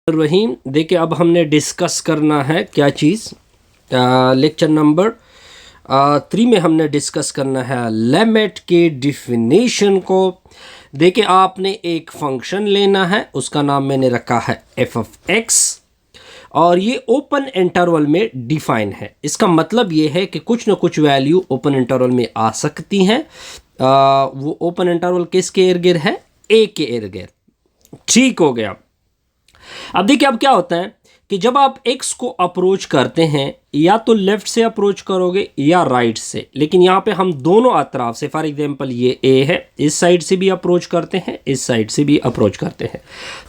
रहीम। देखिए, अब हमने डिस्कस करना है क्या चीज़, लेक्चर नंबर 3 में हमने डिस्कस करना है लिमिट के डिफिनीशन को। देखिए, आपने एक फंक्शन लेना है, उसका नाम मैंने रखा है एफ ऑफ एक्स, और ये ओपन इंटरवल में डिफाइन है। इसका मतलब ये है कि कुछ ना कुछ वैल्यू ओपन इंटरवल में आ सकती हैं। वो ओपन इंटरवल किसके इर्द गिर्द है? ए के इर्द गिर्द। ठीक हो गया। अब देखिए, अब क्या होता है कि जब आप x को अप्रोच करते हैं, या तो लेफ्ट से अप्रोच करोगे या राइट से, लेकिन यहाँ पे हम दोनों अतराफ से, फॉर एग्जांपल ये a है, इस साइड से भी अप्रोच करते हैं, इस साइड से भी अप्रोच करते हैं,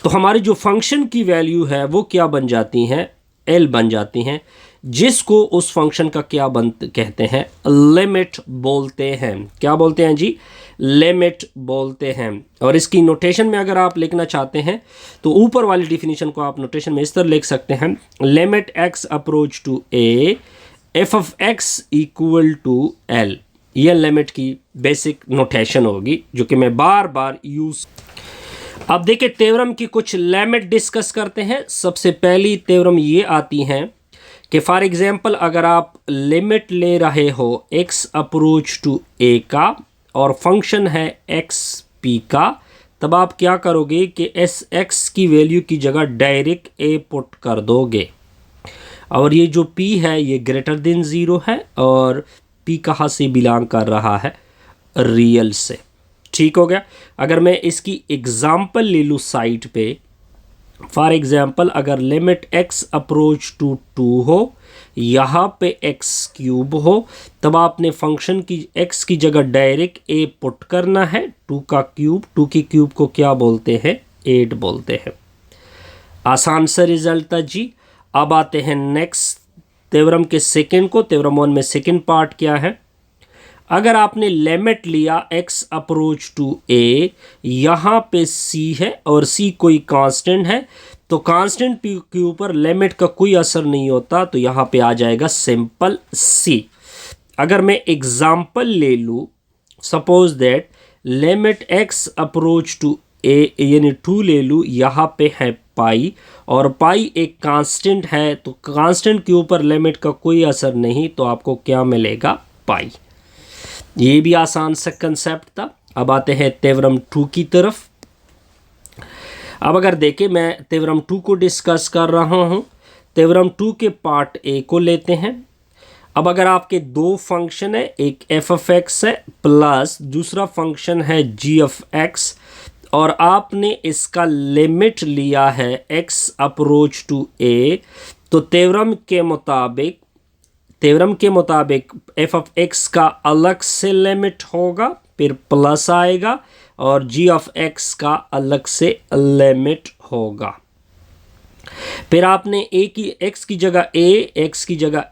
तो हमारी जो फंक्शन की वैल्यू है वो क्या बन जाती हैं? l बन जाती हैं, जिसको उस फंक्शन का क्या कहते हैं? लिमिट बोलते हैं। क्या बोलते हैं जी? लिमिट बोलते हैं। और इसकी नोटेशन में अगर आप लिखना चाहते हैं तो ऊपर वाली डिफिनीशन को आप नोटेशन में इस तरह लिख सकते हैं, limit X approach to A F of X equal to L. यह लिमिट की बेसिक नोटेशन होगी, जो कि मैं बार बार यूज। अब देखिए, थ्योरम की कुछ लिमिट डिस्कस करते हैं। सबसे पहली थ्योरम ये आती हैं कि फॉर एग्जांपल अगर आप लिमिट ले रहे हो x अप्रोच टू a का, और फंक्शन है एक्स पी का, तब आप क्या करोगे कि एस एक्स की वैल्यू की जगह डायरेक्ट a पुट कर दोगे, और ये जो p है ये ग्रेटर देन 0 है, और p कहाँ से बिलोंग कर रहा है? रियल से। ठीक हो गया। अगर मैं इसकी एग्जाम्पल ले लूँ साइड पे, फॉर एग्जाम्पल अगर लिमिट x अप्रोच टू 2 हो, यहाँ पे x क्यूब हो, तब आपने फंक्शन की x की जगह डायरेक्ट a पुट करना है। 2 का क्यूब, 2 की क्यूब को क्या बोलते हैं? 8 बोलते हैं। आसान सा रिजल्ट था जी। अब आते हैं नेक्स्ट थ्योरम के सेकंड को। थ्योरम 1 में सेकंड पार्ट क्या है? अगर आपने लिमिट लिया x अप्रोच टू a, यहाँ पे c है और c कोई कांस्टेंट है, तो कांस्टेंट के ऊपर लिमिट का कोई असर नहीं होता, तो यहाँ पे आ जाएगा सिंपल c। अगर मैं एग्जाम्पल ले लूँ, suppose that limit x approach to a यानी 2 ले लूँ, यहाँ पे है पाई, और पाई एक कांस्टेंट है, तो कांस्टेंट के ऊपर लिमिट का कोई असर नहीं, तो आपको क्या मिलेगा? पाई। ये भी आसान सा कंसेप्ट था। अब आते हैं थ्योरम 2 की तरफ। अब अगर देखें, मैं थ्योरम 2 को डिस्कस कर रहा हूँ। थ्योरम 2 के पार्ट ए को लेते हैं। अब अगर आपके दो फंक्शन है, एक एफ ऑफ एक्स है प्लस दूसरा फंक्शन है जी ऑफ एक्स, और आपने इसका लिमिट लिया है एक्स अप्रोच टू ए, तो थ्योरम के मुताबिक एफ ऑफ एक्स का अलग से लिमिट होगा, फिर प्लस आएगा, और जी ऑफ एक्स का अलग से लिमिट होगा। फिर आपने ए की एक्स की जगह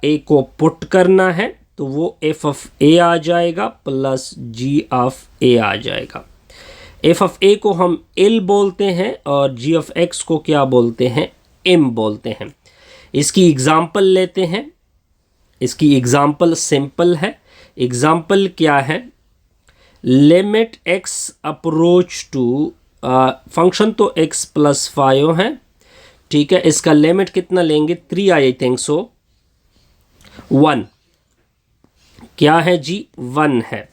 ए को पुट करना है, तो वो एफ ऑफ ए आ जाएगा प्लस जी ऑफ ए आ जाएगा। एफ ऑफ ए को हम एल बोलते हैं, और जी ऑफ एक्स को क्या बोलते हैं? एम बोलते हैं। इसकी एग्जाम्पल लेते हैं। इसकी एग्जाम्पल सिंपल है। एग्जाम्पल क्या है? Limit X approach to, function तो x प्लस 5 है, ठीक है। इसका लिमिट कितना लेंगे? 3 आई थिंक सो 1। क्या है जी? 1 है।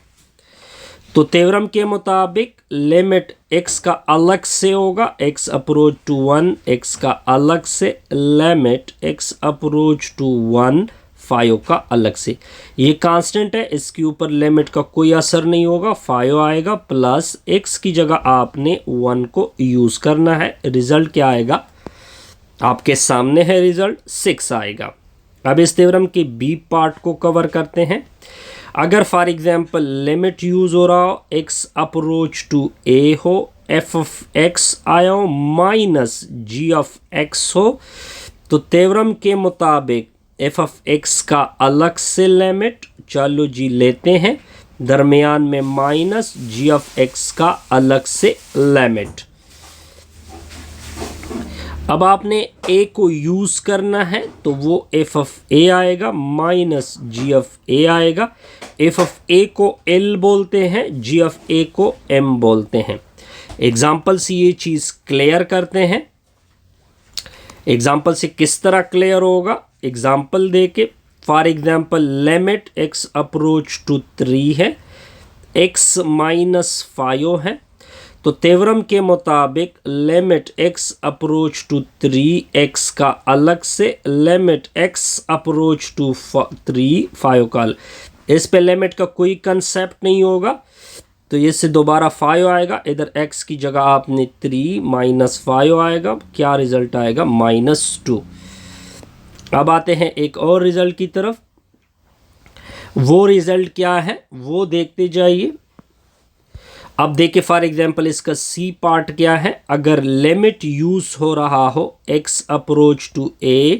तो थ्योरम के मुताबिक लिमिट x का अलग से होगा, x अप्रोच टू 1, x का अलग से, लिमिट x अप्रोच टू 1 5 का अलग से। ये कांस्टेंट है, इसके ऊपर लिमिट का कोई असर नहीं होगा, 5 आएगा, प्लस x की जगह आपने 1 को यूज करना है। रिजल्ट क्या आएगा? आपके सामने है रिजल्ट, 6 आएगा। अब इस थ्योरम के बी पार्ट को कवर करते हैं। अगर फॉर एग्जांपल लिमिट यूज हो रहा हो, x अप्रोच टू a हो, f ऑफ x आया हो, माइनस g ऑफ x हो, तो थ्योरम के मुताबिक एफ ऑफ एक्स का अलग से लिमिट, चलो जी लेते हैं, दरमियान में माइनस जी ऑफ एक्स का अलग से लिमिट। अब आपने ए को यूज करना है, तो वो एफ ऑफ ए आएगा माइनस जी ऑफ ए आएगा। एफ ऑफ ए को एल बोलते हैं, जी ऑफ ए को एम बोलते हैं। एग्जाम्पल से ये चीज़ क्लियर करते हैं। एग्जाम्पल से किस तरह क्लियर होगा, एग्जाम्पल दे के। For example limit x approach to 3 है, x माइनस 5 है, तो थ्योरम के मुताबिक limit x approach to 3 x का अलग से, लिमिट x अप्रोच टू 3 5 का, इस पे लिमिट का कोई कंसेप्ट नहीं होगा, तो इससे दोबारा 5 आएगा, इधर x की जगह आपने 3 माइनस 5 आएगा, क्या रिजल्ट आएगा -2। अब आते हैं एक और रिजल्ट की तरफ, वो रिजल्ट क्या है वो देखते जाइए। अब देखिए फॉर एग्जांपल इसका सी पार्ट क्या है, अगर लिमिट यूज हो रहा हो x अप्रोच टू a,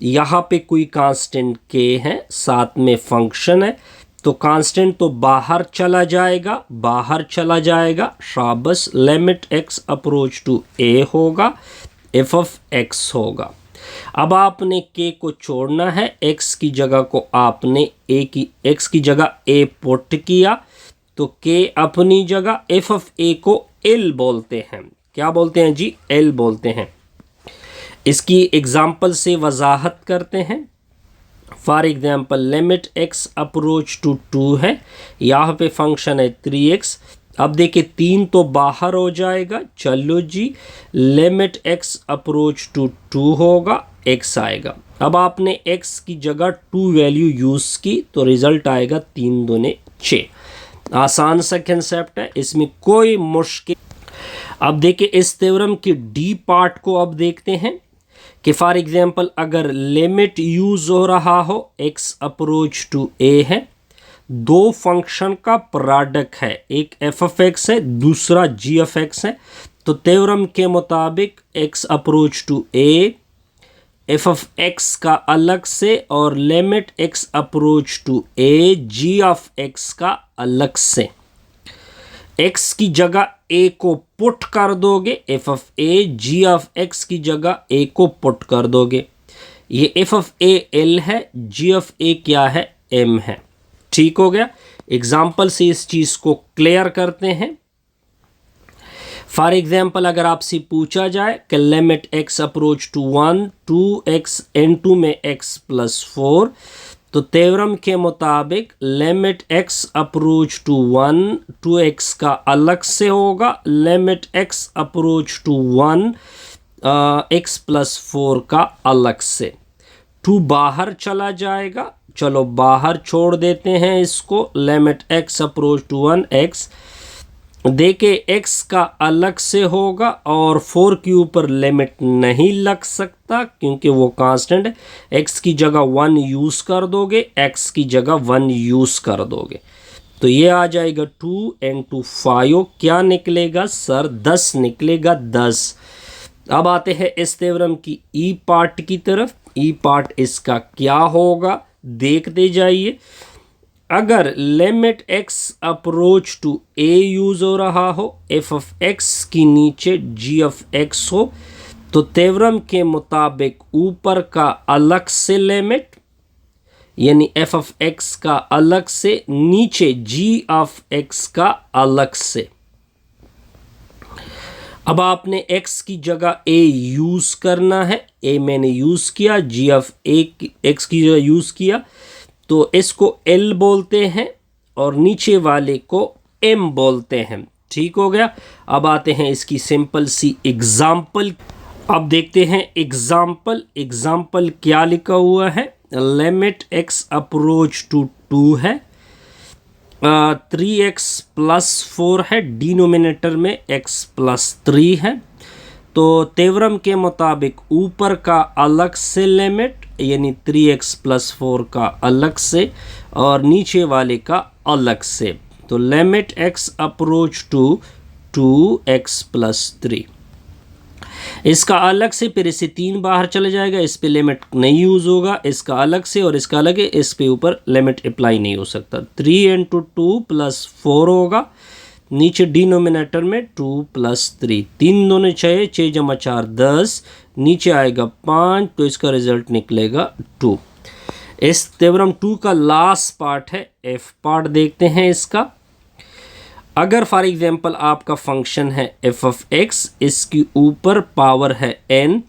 यहाँ पे कोई कांस्टेंट k है, साथ में फंक्शन है, तो कांस्टेंट तो बाहर चला जाएगा, बाहर चला जाएगा, शाबस, limit x approach to a होगा, f ऑफ x होगा। अब आपने k को छोड़ना है, x की जगह को आपने x की जगह a पुट किया, तो k अपनी जगह, f ऑफ a को l बोलते हैं, क्या बोलते हैं जी, l बोलते हैं। इसकी एग्जाम्पल से वजाहत करते हैं। For example limit x approach to 2 है, यहाँ पे फंक्शन है 3x, अब देखिए 3 तो बाहर हो जाएगा, चलो जी, लिमिट x अप्रोच टू 2 होगा, x आएगा। अब आपने x की जगह 2 वैल्यू यूज़ की, तो रिजल्ट आएगा 3 दूने 6। आसान सा कंसेप्ट है, इसमें कोई मुश्किल। अब देखिए इस थ्योरम की डी पार्ट को अब देखते हैं कि फॉर एग्जांपल अगर लिमिट यूज हो रहा हो x अप्रोच टू a है, दो फंक्शन का प्रोडक्ट है, एक f ऑफ x है, दूसरा g ऑफ x है, तो थ्योरम के मुताबिक x approach to a, f of x का अलग से, और limit x approach to a, g of x का अलग से। x की जगह a को पुट कर दोगे, f of a, g of x की जगह a को पुट कर दोगे, ये f ऑफ a l है, g ऑफ a क्या है, m है। ठीक हो गया, एग्जाम्पल से इस चीज को क्लियर करते हैं। फॉर एग्जाम्पल अगर आपसे पूछा जाए कि limit x approach to 1 2x n2 में x प्लस 4, तो थ्योरम के मुताबिक limit x approach to 1 2x का अलग से होगा, limit x approach to 1 x plus 4 का अलग से। 2 बाहर चला जाएगा, चलो बाहर छोड़ देते हैं इसको, limit x approach to 1 x, देखिए x का अलग से होगा, और 4 के ऊपर लिमिट नहीं लग सकता क्योंकि वो कांस्टेंट है, x की जगह 1 यूज़ कर दोगे, x की जगह 1 यूज़ कर दोगे, तो ये आ जाएगा 2 into 5, क्या निकलेगा सर, 10 निकलेगा, 10। अब आते हैं इस थ्योरम की ई पार्ट की तरफ। ई पार्ट इसका क्या होगा देखते जाइए। अगर limit x approach to a use हो रहा हो, f ऑफ x की नीचे g ऑफ x हो, तो थ्योरम के मुताबिक ऊपर का अलग से लिमिट, यानी f ऑफ x का अलग से, नीचे g ऑफ x का अलग से। अब आपने x की जगह a यूज करना है, a मैंने यूज किया, g ऑफ x की जगह यूज किया, तो इसको L बोलते हैं और नीचे वाले को M बोलते हैं। ठीक हो गया। अब आते हैं इसकी सिंपल सी एग्जाम्पल। अब देखते हैं एग्जाम्पल। एग्जाम्पल क्या लिखा हुआ है, लिमिट x अप्रोच टू 2 है, 3x प्लस 4 है, डिनोमिनेटर में x प्लस 3 है, तो थ्योरम के मुताबिक ऊपर का अलग से लिमिट, यानी 3x प्लस 4 का अलग से, और नीचे वाले का अलग से, तो limit x approach to 2x plus 3, इसका अलग से, फिर इससे 3 बाहर चले जाएगा, इस पे लिमिट नहीं यूज होगा, इसका अलग से और इसका अलग है, इस पे ऊपर लिमिट अप्लाई नहीं हो सकता। 3 into 2 प्लस 4 होगा, नीचे डिनोमिनेटर में 2 प्लस 3, 3 दूने 6, 6 जमा 4 10, नीचे आएगा 5, तो इसका रिजल्ट निकलेगा 2। इस थ्योरम 2 का लास्ट पार्ट है एफ पार्ट, देखते हैं इसका। अगर फॉर एग्जांपल आपका फंक्शन है एफ ऑफ एक्स, इसकी ऊपर पावर है n,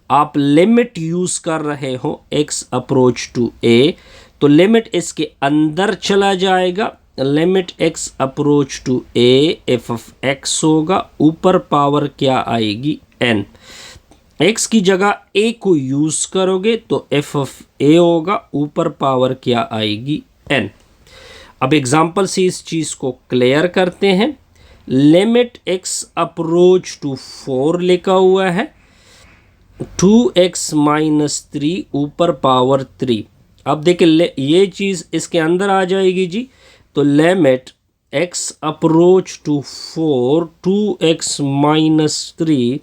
आप लिमिट यूज़ कर रहे हो x अप्रोच टू a, तो लिमिट इसके अंदर चला जाएगा। Limit x approach to a f of x होगा, ऊपर पावर क्या आएगी n। x की जगह a को यूज़ करोगे तो f ऑफ a होगा, ऊपर पावर क्या आएगी n। अब एग्जाम्पल से इस चीज़ को क्लियर करते हैं। लिमिट x अप्रोच टू 4 लिखा हुआ है, 2x माइनस 3 ऊपर पावर 3। अब देखिए ये चीज़ इसके अंदर आ जाएगी जी, तो limit x approach to 4 2x minus 3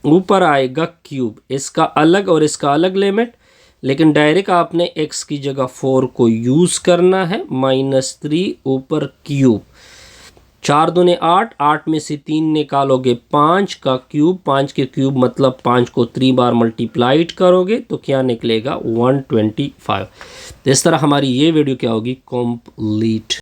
ऊपर आएगा क्यूब। इसका अलग और इसका अलग लिमिट, लेकिन डायरेक्ट आपने x की जगह 4 को यूज़ करना है, माइनस 3 ऊपर क्यूब। 4 दूने 8, 8 में से 3 निकालोगे 5 का क्यूब, 5 के क्यूब मतलब 5 को 3 बार मल्टीप्लाइड करोगे तो क्या निकलेगा 125। तो इस तरह हमारी ये वीडियो क्या होगी कंप्लीट।